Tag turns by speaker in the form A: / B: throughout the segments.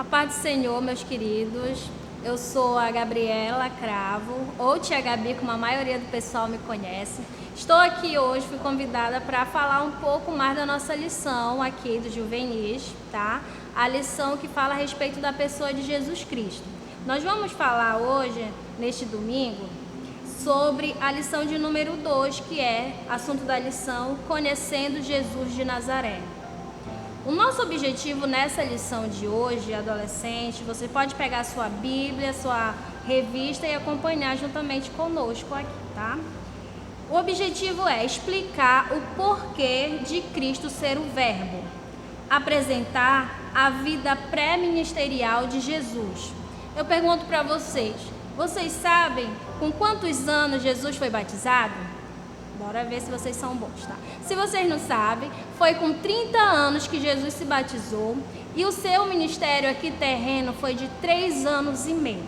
A: Paz do Senhor, meus queridos. Eu sou a Gabriela Cravo, ou Tia Gabi, como a maioria do pessoal me conhece. Estou aqui hoje, fui convidada para falar um pouco mais da nossa lição aqui do Juvenis, tá? A lição que fala a respeito da pessoa de Jesus Cristo. Nós vamos falar hoje, neste domingo, sobre a lição de número 2, que é assunto da lição, Conhecendo Jesus de Nazaré. O nosso objetivo nessa lição de hoje, adolescente, você pode pegar sua Bíblia, sua revista e acompanhar juntamente conosco aqui, tá? O objetivo é explicar o porquê de Cristo ser o Verbo, apresentar a vida pré-ministerial de Jesus. Eu pergunto para vocês sabem com quantos anos Jesus foi batizado? Bora ver se vocês são bons, tá? Se vocês não sabem, foi com 30 anos que Jesus se batizou e o seu ministério aqui terreno foi de 3 anos e meio.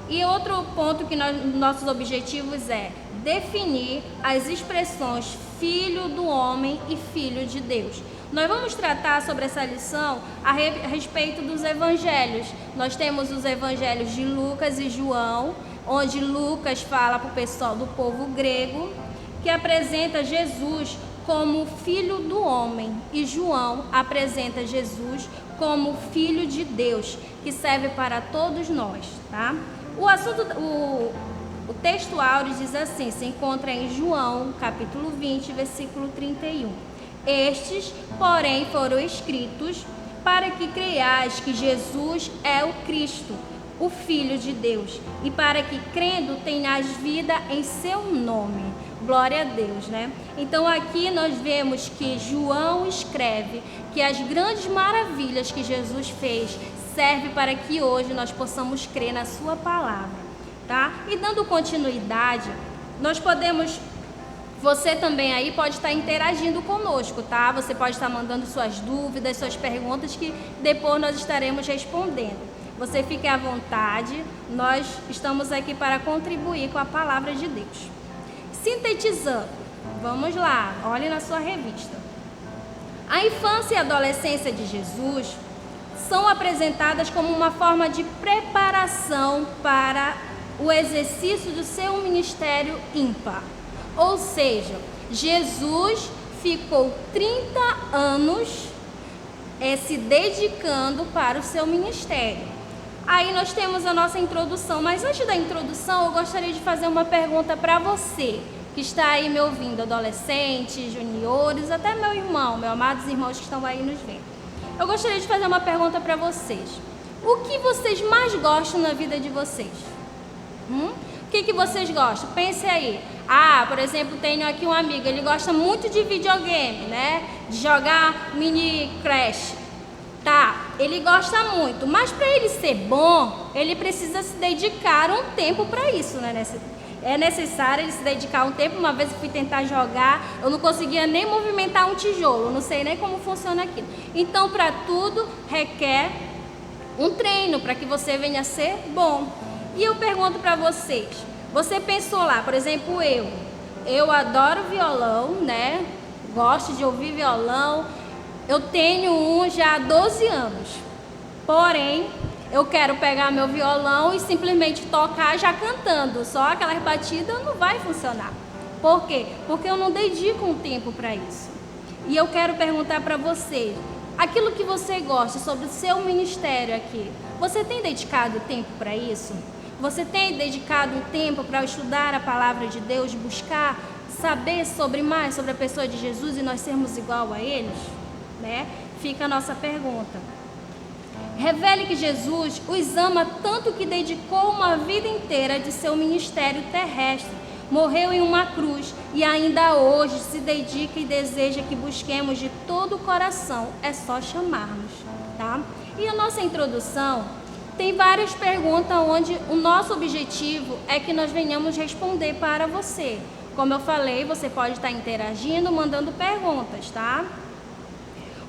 A: E outro ponto que nossos objetivos é definir as expressões filho do homem e filho de Deus. Nós vamos tratar sobre essa lição a respeito dos evangelhos. Nós temos os evangelhos de Lucas e João, onde Lucas fala para o pessoal do povo grego, que apresenta Jesus como filho do homem, e João apresenta Jesus como filho de Deus, que serve para todos nós, tá? O texto áureo diz assim, se encontra em João, capítulo 20, versículo 31. Estes, porém, foram escritos para que creiais que Jesus é o Cristo, o Filho de Deus, e para que, crendo, tenhas vida em seu nome. Glória a Deus, né? Então, aqui nós vemos que João escreve que as grandes maravilhas que Jesus fez servem para que hoje nós possamos crer na sua palavra, tá? E dando continuidade, nós podemos... Você também aí pode estar interagindo conosco, tá? Você pode estar mandando suas dúvidas, suas perguntas, que depois nós estaremos respondendo. Você fique à vontade, nós estamos aqui para contribuir com a palavra de Deus. Sintetizando, vamos lá, olhe na sua revista. A infância e a adolescência de Jesus são apresentadas como uma forma de preparação para o exercício do seu ministério ímpar. Ou seja, Jesus ficou 30 anos se dedicando para o seu ministério. Aí nós temos a nossa introdução, mas antes da introdução eu gostaria de fazer uma pergunta para você, que está aí me ouvindo, adolescentes, juniores, até meu irmão, meus amados irmãos que estão aí nos vendo. Eu gostaria de fazer uma pergunta para vocês. O que vocês mais gostam na vida de vocês? O que vocês gostam? Pense aí. Por exemplo, tenho aqui um amigo, ele gosta muito de videogame, né? De jogar mini Crash. Tá, ele gosta muito, mas para ele ser bom, ele precisa se dedicar um tempo para isso, né? É necessário ele se dedicar um tempo. Uma vez eu fui tentar jogar, eu não conseguia nem movimentar um tijolo, não sei nem como funciona aquilo. Então, para tudo, requer um treino para que você venha a ser bom. E eu pergunto para vocês, você pensou lá, por exemplo, eu adoro violão, né? Gosto de ouvir violão. Eu tenho um já há 12 anos, porém, eu quero pegar meu violão e simplesmente tocar já cantando, só aquelas batidas não vai funcionar. Por quê? Porque eu não dedico um tempo para isso. E eu quero perguntar para você, aquilo que você gosta sobre o seu ministério aqui, você tem dedicado tempo para isso? Você tem dedicado um tempo para estudar a palavra de Deus, buscar saber mais sobre a pessoa de Jesus e nós sermos igual a eles? Né? Fica a nossa pergunta. Revele que Jesus os ama tanto que dedicou uma vida inteira de seu ministério terrestre, morreu em uma cruz e ainda hoje se dedica e deseja que busquemos de todo o coração. É só chamarmos, tá? E a nossa introdução tem várias perguntas onde o nosso objetivo é que nós venhamos responder para você. Como eu falei, você pode estar interagindo, mandando perguntas, tá?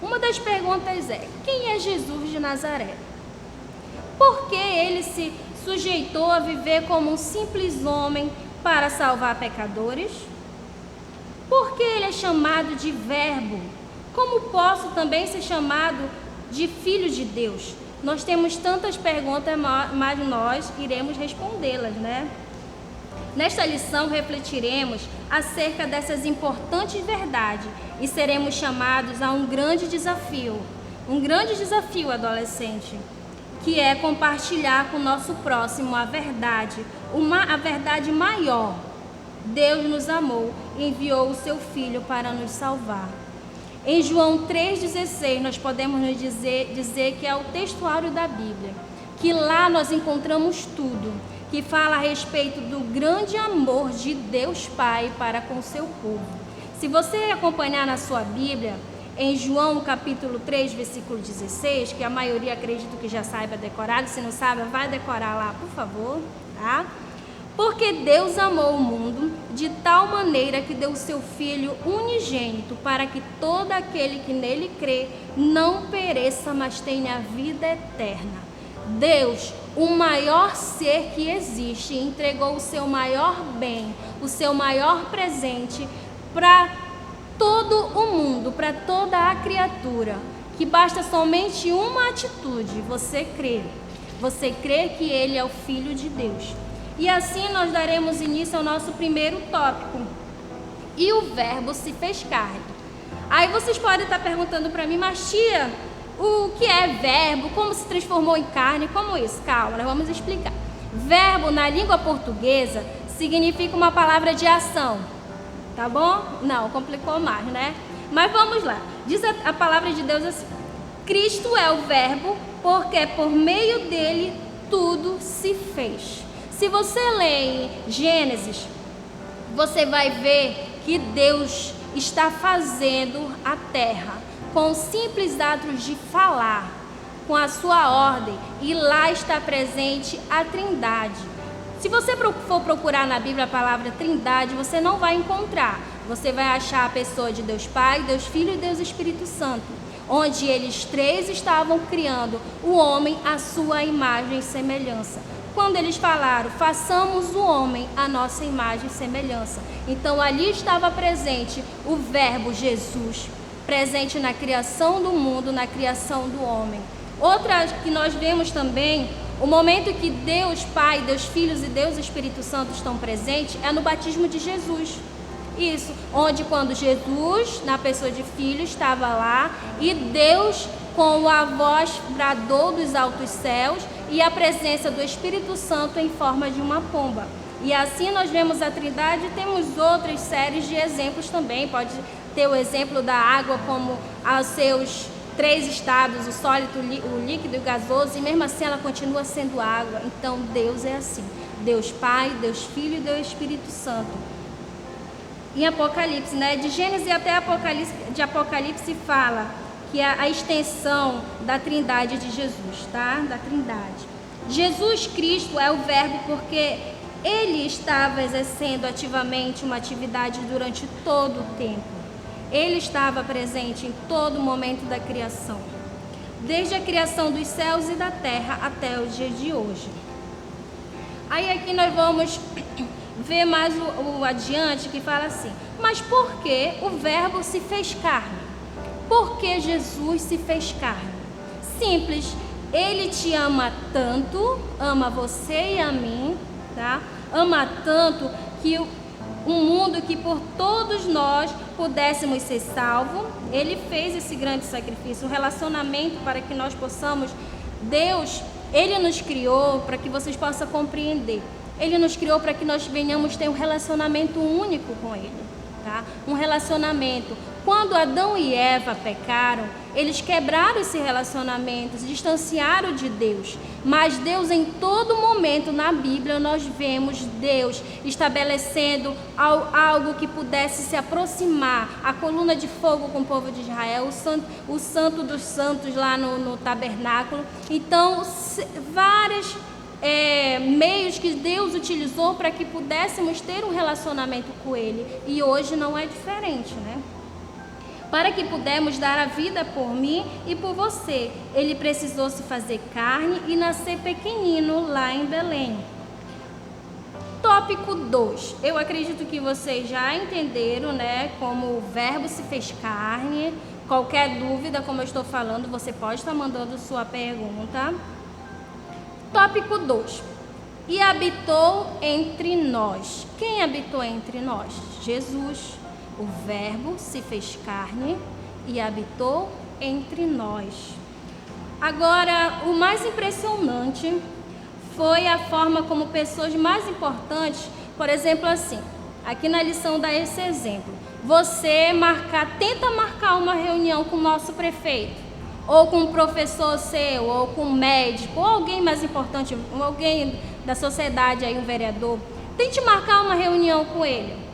A: Uma das perguntas é, quem é Jesus de Nazaré? Por que ele se sujeitou a viver como um simples homem para salvar pecadores? Por que ele é chamado de Verbo? Como posso também ser chamado de Filho de Deus? Nós temos tantas perguntas, mas nós iremos respondê-las, né? Nesta lição refletiremos acerca dessas importantes verdades e seremos chamados a um grande desafio, adolescente, que é compartilhar com o nosso próximo a verdade maior. Deus nos amou e enviou o seu Filho para nos salvar. Em João 3,16 nós podemos nos dizer que é o textuário da Bíblia, que lá nós encontramos tudo, que fala a respeito do grande amor de Deus Pai para com o seu povo. Se você acompanhar na sua Bíblia, em João capítulo 3, versículo 16, que a maioria acredito que já saiba decorado, se não sabe, vai decorar lá, por favor, tá? Porque Deus amou o mundo de tal maneira que deu o seu Filho unigênito para que todo aquele que nele crê não pereça, mas tenha a vida eterna. Deus, o maior ser que existe, entregou o seu maior bem, o seu maior presente para todo o mundo, para toda a criatura, que basta somente uma atitude, você crê que Ele é o Filho de Deus. E assim nós daremos início ao nosso primeiro tópico. E o Verbo se fez carne. Aí vocês podem estar perguntando para mim, mas tia, o que é verbo? Como se transformou em carne? Como isso? Calma, nós vamos explicar. Verbo na língua portuguesa significa uma palavra de ação. Tá bom? Não, complicou mais, né? Mas vamos lá. Diz a palavra de Deus assim: Cristo é o Verbo, porque por meio dele tudo se fez. Se você ler em Gênesis, você vai ver que Deus está fazendo a terra com simples atos de falar, com a sua ordem, e lá está presente a Trindade. Se você for procurar na Bíblia a palavra Trindade, você não vai encontrar. Você vai achar a pessoa de Deus Pai, Deus Filho e Deus Espírito Santo, onde eles três estavam criando o homem à sua imagem e semelhança. Quando eles falaram, façamos o homem à nossa imagem e semelhança. Então ali estava presente o Verbo Jesus, presente na criação do mundo, na criação do homem. Outra que nós vemos também, o momento que Deus Pai, Deus Filhos e Deus Espírito Santo estão presentes é no batismo de Jesus. Isso, onde quando Jesus, na pessoa de Filho, estava lá e Deus com a voz bradou dos altos céus e a presença do Espírito Santo em forma de uma pomba. E assim nós vemos a Trindade e temos outras séries de exemplos também. Pode ter o exemplo da água como aos seus três estados, o sólido, o líquido e o gasoso, e mesmo assim ela continua sendo água. Então Deus é assim, Deus Pai, Deus Filho e Deus Espírito Santo. Em Apocalipse, né, de Gênesis até Apocalipse fala que é a extensão da Trindade de Jesus, tá? Da Trindade. Jesus Cristo é o Verbo porque Ele estava exercendo ativamente uma atividade durante todo o tempo. Ele estava presente em todo momento da criação, desde a criação dos céus e da terra até o dia de hoje. Aí aqui nós vamos ver mais o adiante que fala assim: mas por que o Verbo se fez carne? Por que Jesus se fez carne? Simples, Ele te ama tanto, ama você e a mim, tá? Ama tanto que um mundo que por todos nós pudéssemos ser salvos. Ele fez esse grande sacrifício, um relacionamento para que nós possamos. Deus, Ele nos criou para que vocês possam compreender. Ele nos criou para que nós venhamos ter um relacionamento único com Ele, tá? Um relacionamento. Quando Adão e Eva pecaram, eles quebraram esse relacionamento, se distanciaram de Deus. Mas Deus, em todo momento na Bíblia, nós vemos Deus estabelecendo algo que pudesse se aproximar. A coluna de fogo com o povo de Israel, o santo dos santos lá no tabernáculo. Então, vários meios que Deus utilizou para que pudéssemos ter um relacionamento com Ele. E hoje não é diferente, né? Para que pudéssemos dar a vida por mim e por você, Ele precisou se fazer carne e nascer pequenino lá em Belém. Tópico 2. Eu acredito que vocês já entenderam, né, como o Verbo se fez carne, Qualquer dúvida, como eu estou falando, você pode estar mandando sua pergunta. Tópico 2. E habitou entre nós. Quem habitou entre nós? Jesus. O Verbo se fez carne e habitou entre nós. Agora, o mais impressionante foi a forma como pessoas mais importantes, por exemplo, assim, aqui na lição dá esse exemplo. Você tenta marcar uma reunião com o nosso prefeito, ou com um professor seu, ou com um médico, ou alguém mais importante, alguém da sociedade aí, um vereador. Tente marcar uma reunião com ele.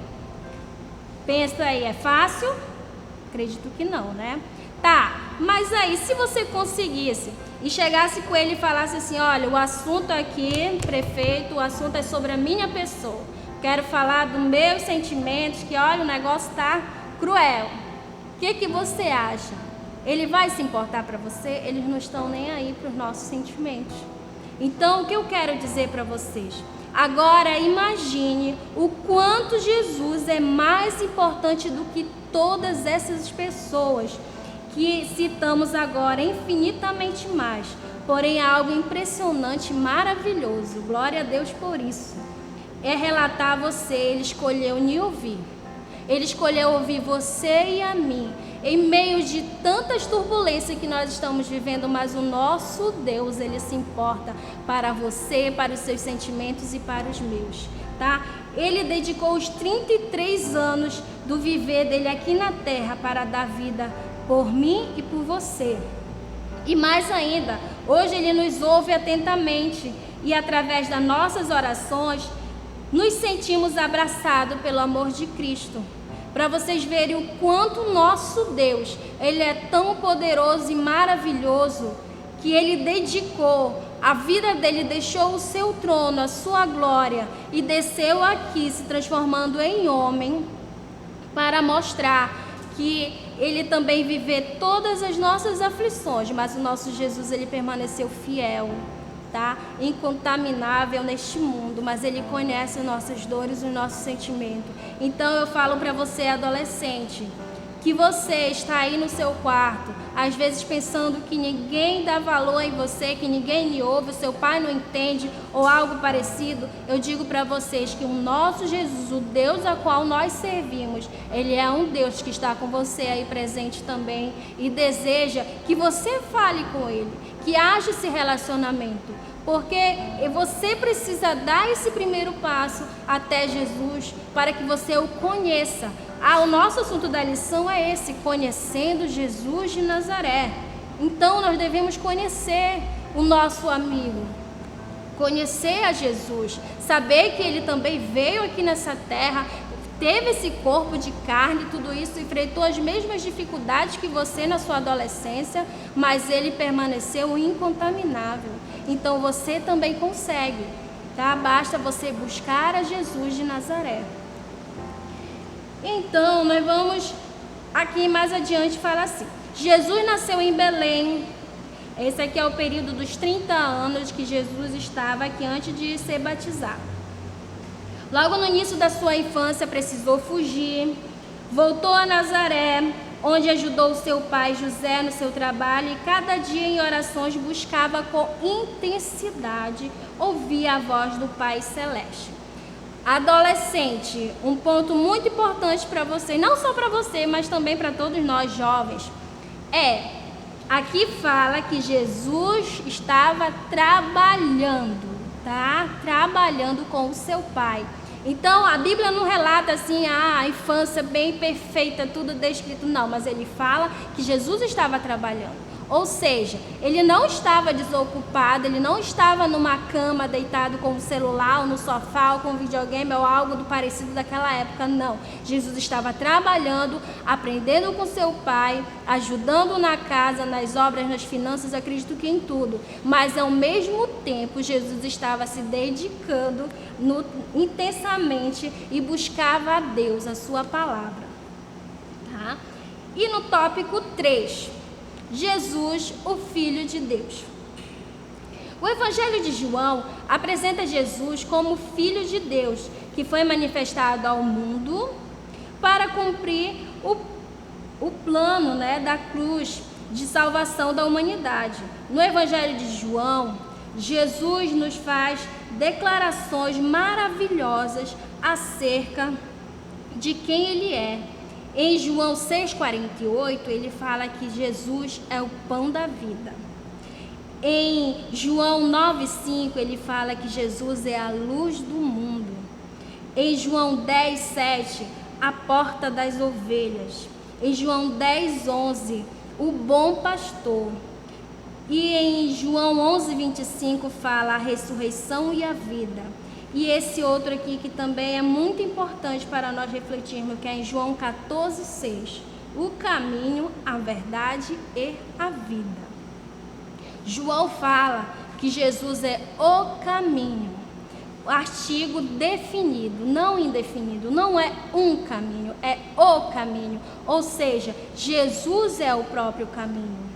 A: Pensa aí, é fácil? Acredito que não, né? Tá, mas aí se você conseguisse e chegasse com ele e falasse assim, olha, o assunto aqui, prefeito, o assunto é sobre a minha pessoa. Quero falar dos meus sentimentos, que olha, o negócio tá cruel. O que você acha? Ele vai se importar para você? Eles não estão nem aí para os nossos sentimentos. Então, o que eu quero dizer para vocês? Agora, imagine o quanto Jesus é mais importante do que todas essas pessoas que citamos agora, infinitamente mais. Porém, é algo impressionante, maravilhoso. Glória a Deus por isso. É relatar a você, Ele escolheu me ouvir. Ele escolheu ouvir você e a mim, em meio de tantas turbulências que nós estamos vivendo, mas o nosso Deus, Ele se importa para você, para os seus sentimentos e para os meus, tá? Ele dedicou os 33 anos do viver dele aqui na terra para dar vida por mim e por você. E mais ainda, hoje Ele nos ouve atentamente e através das nossas orações, nos sentimos abraçados pelo amor de Cristo. Para vocês verem o quanto o nosso Deus, Ele é tão poderoso e maravilhoso, que Ele dedicou a vida dele, deixou o seu trono, a sua glória, e desceu aqui, se transformando em homem, para mostrar que Ele também viveu todas as nossas aflições, mas o nosso Jesus, Ele permaneceu fiel, tá? Incontaminável neste mundo, mas Ele conhece as nossas dores e os nossos sentimentos. Então eu falo para você, adolescente, que você está aí no seu quarto, às vezes pensando que ninguém dá valor em você, que ninguém lhe ouve, o seu pai não entende ou algo parecido. Eu digo para vocês que o nosso Jesus, o Deus a qual nós servimos, Ele é um Deus que está com você aí presente também e deseja que você fale com Ele, que haja esse relacionamento, porque você precisa dar esse primeiro passo até Jesus para que você o conheça. O nosso assunto da lição é esse, conhecendo Jesus de Nazaré. Então nós devemos conhecer o nosso amigo, conhecer a Jesus, saber que Ele também veio aqui nessa terra, teve esse corpo de carne, tudo isso, enfrentou as mesmas dificuldades que você na sua adolescência, mas Ele permaneceu incontaminável. Então você também consegue, tá? Basta você buscar a Jesus de Nazaré. Então, nós vamos aqui mais adiante falar assim. Jesus nasceu em Belém. Esse aqui é o período dos 30 anos que Jesus estava aqui antes de ser batizado. Logo no início da sua infância, precisou fugir. Voltou a Nazaré, onde ajudou seu pai José no seu trabalho e cada dia em orações buscava com intensidade ouvir a voz do Pai Celeste. Adolescente, um ponto muito importante para você, não só para você, mas também para todos nós jovens, aqui fala que Jesus estava trabalhando, tá? Trabalhando com o seu pai. Então a Bíblia não relata assim, a infância bem perfeita, tudo descrito, não, mas ele fala que Jesus estava trabalhando. Ou seja, ele não estava desocupado, ele não estava numa cama deitado com o celular, ou no sofá, ou com um videogame, ou algo do parecido daquela época, não. Jesus estava trabalhando, aprendendo com seu pai, ajudando na casa, nas obras, nas finanças, acredito que em tudo. Mas ao mesmo tempo, Jesus estava se dedicando intensamente e buscava a Deus, a sua palavra. Tá? E no tópico 3... Jesus, o Filho de Deus. O Evangelho de João apresenta Jesus como Filho de Deus, que foi manifestado ao mundo para cumprir o plano, da cruz de salvação da humanidade. No Evangelho de João, Jesus nos faz declarações maravilhosas acerca de quem Ele é. Em João 6,48, ele fala que Jesus é o pão da vida. Em João 9,5, ele fala que Jesus é a luz do mundo. Em João 10,7, a porta das ovelhas. Em João 10,11, o bom pastor. E em João 11,25 fala a ressurreição e a vida. E esse outro aqui que também é muito importante para nós refletirmos, que é em João 14,6. O caminho, a verdade e a vida. João fala que Jesus é o caminho. Artigo definido, não indefinido, não é um caminho, é o caminho. Ou seja, Jesus é o próprio caminho.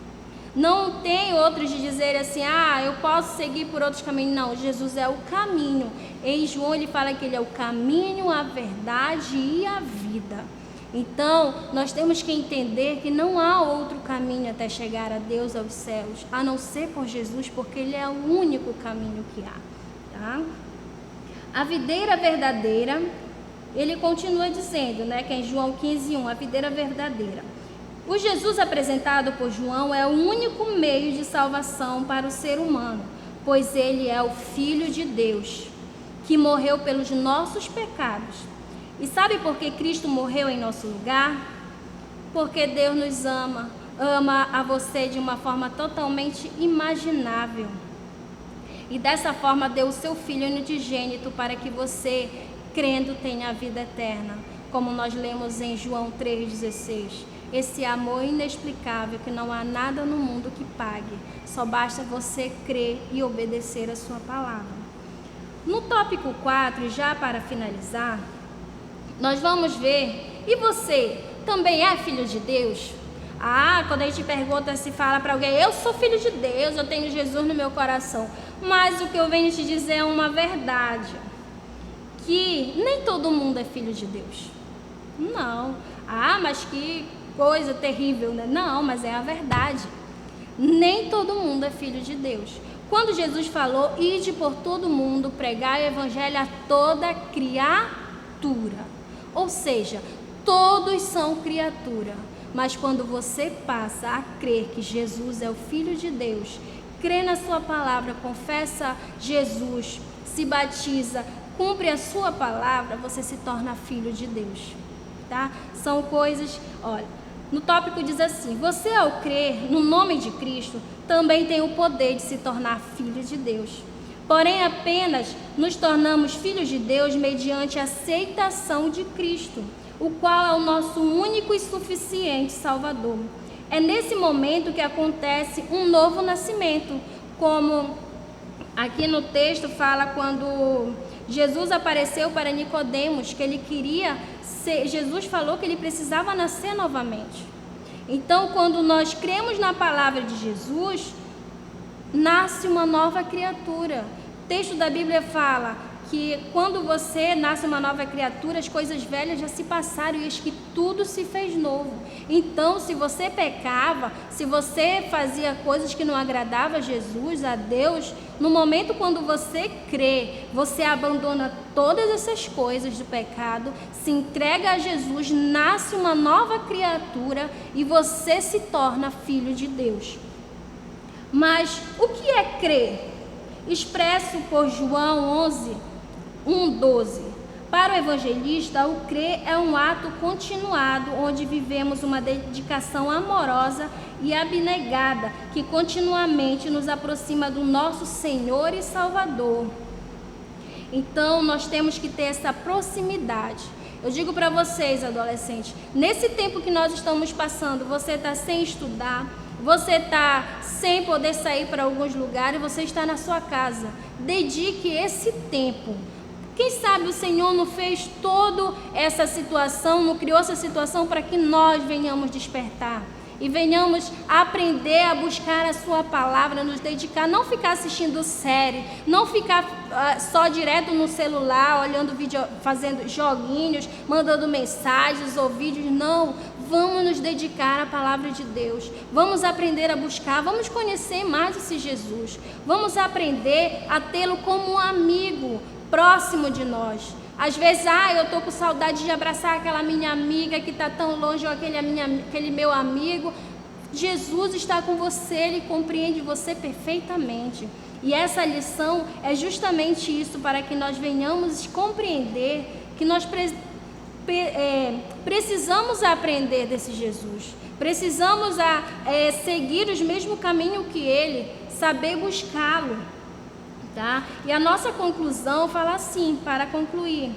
A: Não tem outros de dizer assim, eu posso seguir por outros caminhos. Não, Jesus é o caminho. Em João ele fala que ele é o caminho, a verdade e a vida. Então, nós temos que entender que não há outro caminho até chegar a Deus, aos céus, a não ser por Jesus, porque ele é o único caminho que há. Tá? A videira verdadeira, ele continua dizendo, que é em João 15:1, a videira verdadeira. O Jesus apresentado por João é o único meio de salvação para o ser humano, pois ele é o Filho de Deus, que morreu pelos nossos pecados. E sabe por que Cristo morreu em nosso lugar? Porque Deus nos ama, ama a você de uma forma totalmente imaginável. E dessa forma deu o seu Filho unigênito para que você, crendo, tenha a vida eterna. Como nós lemos em João 3,16. Esse amor inexplicável que não há nada no mundo que pague. Só basta você crer e obedecer a sua palavra. No tópico 4, já para finalizar, nós vamos ver, e você também é filho de Deus? Quando a gente pergunta, se fala para alguém, eu sou filho de Deus, eu tenho Jesus no meu coração. Mas o que eu venho te dizer é uma verdade, que nem todo mundo é filho de Deus. Não. Mas que coisa terrível, né? Não, mas é a verdade. Nem todo mundo é filho de Deus. Quando Jesus falou, ide por todo mundo, pregar o evangelho a toda criatura. Ou seja, todos são criatura. Mas quando você passa a crer que Jesus é o Filho de Deus, crê na sua palavra, confessa Jesus, se batiza, cumpre a sua palavra, você se torna filho de Deus. Tá? São coisas, olha, no tópico diz assim, você ao crer no nome de Cristo, também tem o poder de se tornar filho de Deus. Porém, apenas nos tornamos filhos de Deus mediante a aceitação de Cristo, o qual é o nosso único e suficiente Salvador. É nesse momento que acontece um novo nascimento, como aqui no texto fala quando Jesus apareceu para Nicodemos, que ele queria ser, Jesus falou que ele precisava nascer novamente. Então, quando nós cremos na palavra de Jesus, nasce uma nova criatura. O texto da Bíblia fala que quando você nasce uma nova criatura, as coisas velhas já se passaram e eis que tudo se fez novo. Então, se você pecava, se você fazia coisas que não agradavam a Jesus, a Deus, no momento quando você crê, você abandona todas essas coisas do pecado, se entrega a Jesus, nasce uma nova criatura e você se torna filho de Deus. Mas o que é crer? Expresso por João 11:1-12. Para o evangelista, o crer é um ato continuado, onde vivemos uma dedicação amorosa e abnegada, que continuamente nos aproxima do nosso Senhor e Salvador. Então, nós temos que ter essa proximidade. Eu digo para vocês, adolescentes, nesse tempo que nós estamos passando, você está sem estudar, você está sem poder sair para alguns lugares, você está na sua casa. Dedique esse tempo. Quem sabe o Senhor não fez toda essa situação, não criou essa situação para que nós venhamos despertar e venhamos aprender a buscar a sua palavra, nos dedicar, não ficar assistindo série, não ficar só direto no celular, olhando vídeo, fazendo joguinhos, mandando mensagens ou vídeos, não. vamos nos dedicar à palavra de Deus, vamos aprender a buscar, vamos conhecer mais esse Jesus, vamos aprender a tê-lo como um amigo próximo de nós. Às vezes, eu estou com saudade de abraçar aquela minha amiga que está tão longe, ou aquele meu amigo. Jesus está com você, Ele compreende você perfeitamente. E essa lição é justamente isso, para que nós venhamos compreender que nós precisamos aprender desse Jesus. Precisamos seguir o mesmo caminho que Ele, saber buscá-lo. Tá? E a nossa conclusão fala assim, para concluir.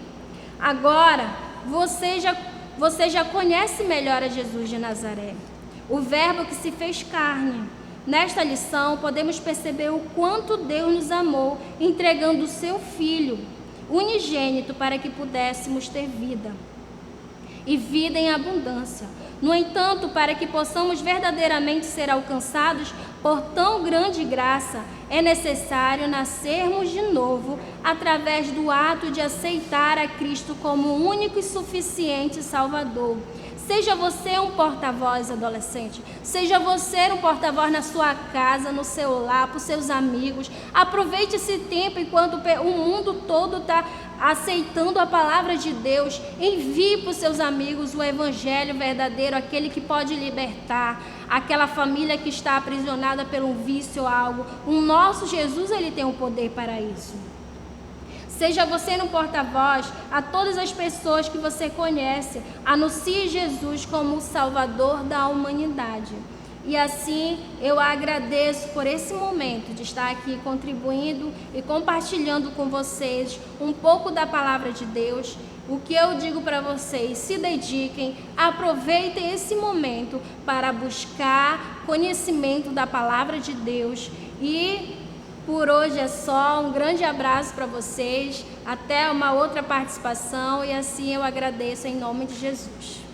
A: Agora, você já conhece melhor a Jesus de Nazaré, o Verbo que se fez carne. Nesta lição, podemos perceber o quanto Deus nos amou, entregando o seu Filho unigênito para que pudéssemos ter vida, e vida em abundância. No entanto, para que possamos verdadeiramente ser alcançados por tão grande graça, é necessário nascermos de novo através do ato de aceitar a Cristo como o único e suficiente Salvador. Seja você um porta-voz, adolescente. Seja você um porta-voz na sua casa, no seu lar, para os seus amigos. Aproveite esse tempo enquanto o mundo todo está aceitando a palavra de Deus. Envie para os seus amigos o evangelho verdadeiro, aquele que pode libertar, aquela família que está aprisionada pelo vício ou algo. O nosso Jesus, Ele tem o poder para isso. Seja você um porta-voz a todas as pessoas que você conhece. Anuncie Jesus como o Salvador da humanidade. E assim eu agradeço por esse momento de estar aqui contribuindo e compartilhando com vocês um pouco da palavra de Deus. O que eu digo para vocês, se dediquem, aproveitem esse momento para buscar conhecimento da palavra de Deus. E por hoje é só, um grande abraço para vocês, até uma outra participação, e assim eu agradeço em nome de Jesus.